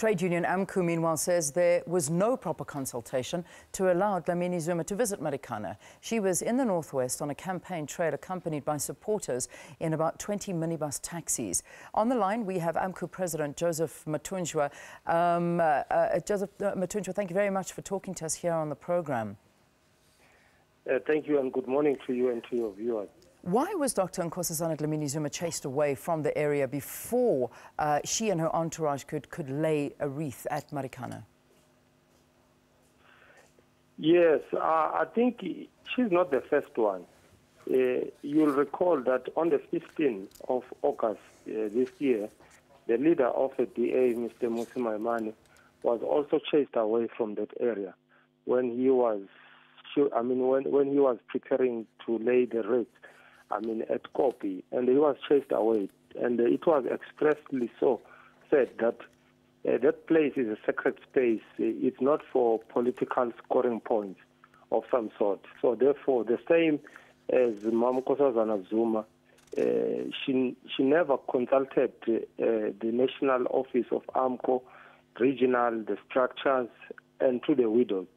Trade union AMCU, meanwhile, says there was no proper consultation to allow Dlamini-Zuma to visit Marikana. She was in the northwest on a campaign trail accompanied by supporters in about 20 minibus taxis. On the line, we have AMCU President Joseph Mathunjwa. Joseph Mathunjwa, thank you very much for talking to us here on the program. Thank you, and good morning to you and to your viewers. Why was Dr. Nkosazana Dlamini-Zuma chased away from the area before she and her entourage could lay a wreath at Marikana? Yes, I think she's not the first one. You'll recall that on the 15th of August this year, the leader of the DA, Mr. Musi, was also chased away from that area when he was, when he was preparing to lay the wreath. At Kopi, and he was chased away. And it was expressly so said that that place is a sacred space. It's not for political scoring points of some sort. So therefore, the same as Nkosazana Zuma, she never consulted the national office of AMCU, regional, the structures, and to the widows.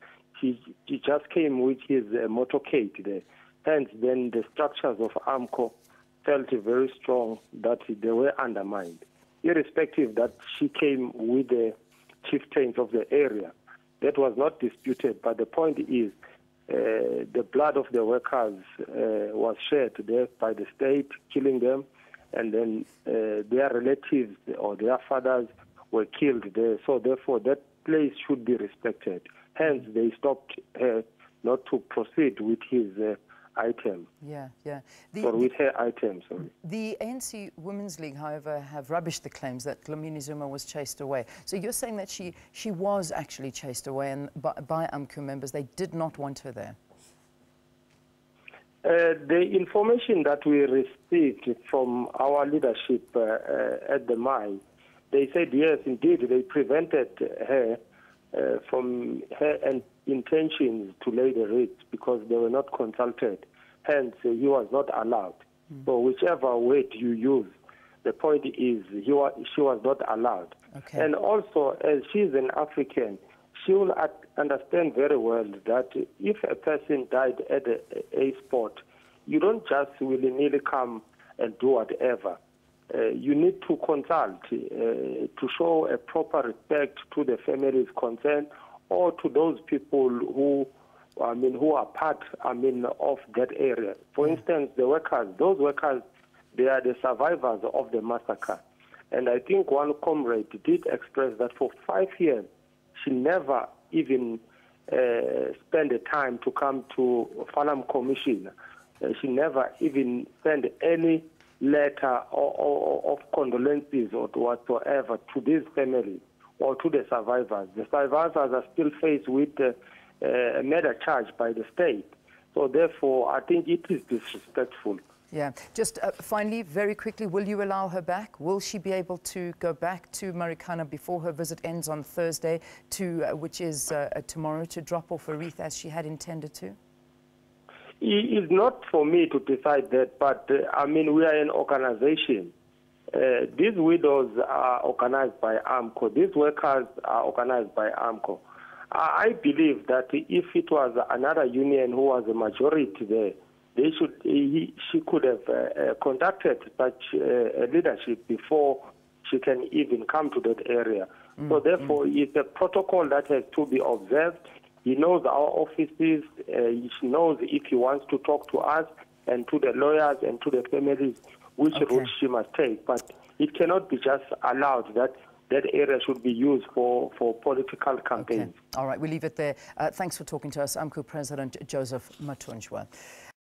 He just came with his motorcade there. Hence, then the structures of AMCU felt very strong that they were undermined, irrespective that she came with the chieftains of the area. That was not disputed, but the point is the blood of the workers was shed there by the state, killing them, and then their relatives or their fathers were killed there. So therefore, that place should be respected. Hence, they stopped not to proceed with his item. With her item, sorry. The ANC Women's League, however, have rubbished the claims that Dlamini-Zuma was chased away. So you're saying that she was actually chased away and by AMCU members. They did not want her there. The information that we received from our leadership at the mine, they said yes, indeed, they prevented her from her intentions to lay the wreath because they were not consulted. Hence, he was not allowed. So whichever word you use, the point is she was not allowed. Okay. And also, as she's an African, she will understand very well that if a person died at a spot, you don't just willy-nilly come and do whatever. You need to consult to show a proper respect to the families concerned or to those people who are part, of that area. For instance, the workers, those workers, they are the survivors of the massacre. And I think one comrade did express that for 5 years, she never even spent the time to come to Falam Commission. She never even sent any letter of condolences or whatsoever to these families or to the survivors. The survivors are still faced with a murder charge by the state. So therefore, I think it is disrespectful. Yeah. Just finally, very quickly, will you allow her back? Will she be able to go back to Marikana before her visit ends on Thursday, which is tomorrow, to drop off a wreath as she had intended to? It's not for me to decide that, but we are an organization. These widows are organized by AMCU. These workers are organized by AMCU. I believe that if it was another union who was a majority there, she could have conducted such leadership before she can even come to that area. So therefore, it's a protocol that has to be observed. He knows our offices. He knows if he wants to talk to us and to the lawyers and to the families which route she must take. But it cannot be just allowed that that area should be used for political campaigns. Okay. All right, we'll leave it there. Thanks for talking to us. AMCU President Joseph Mathunjwa.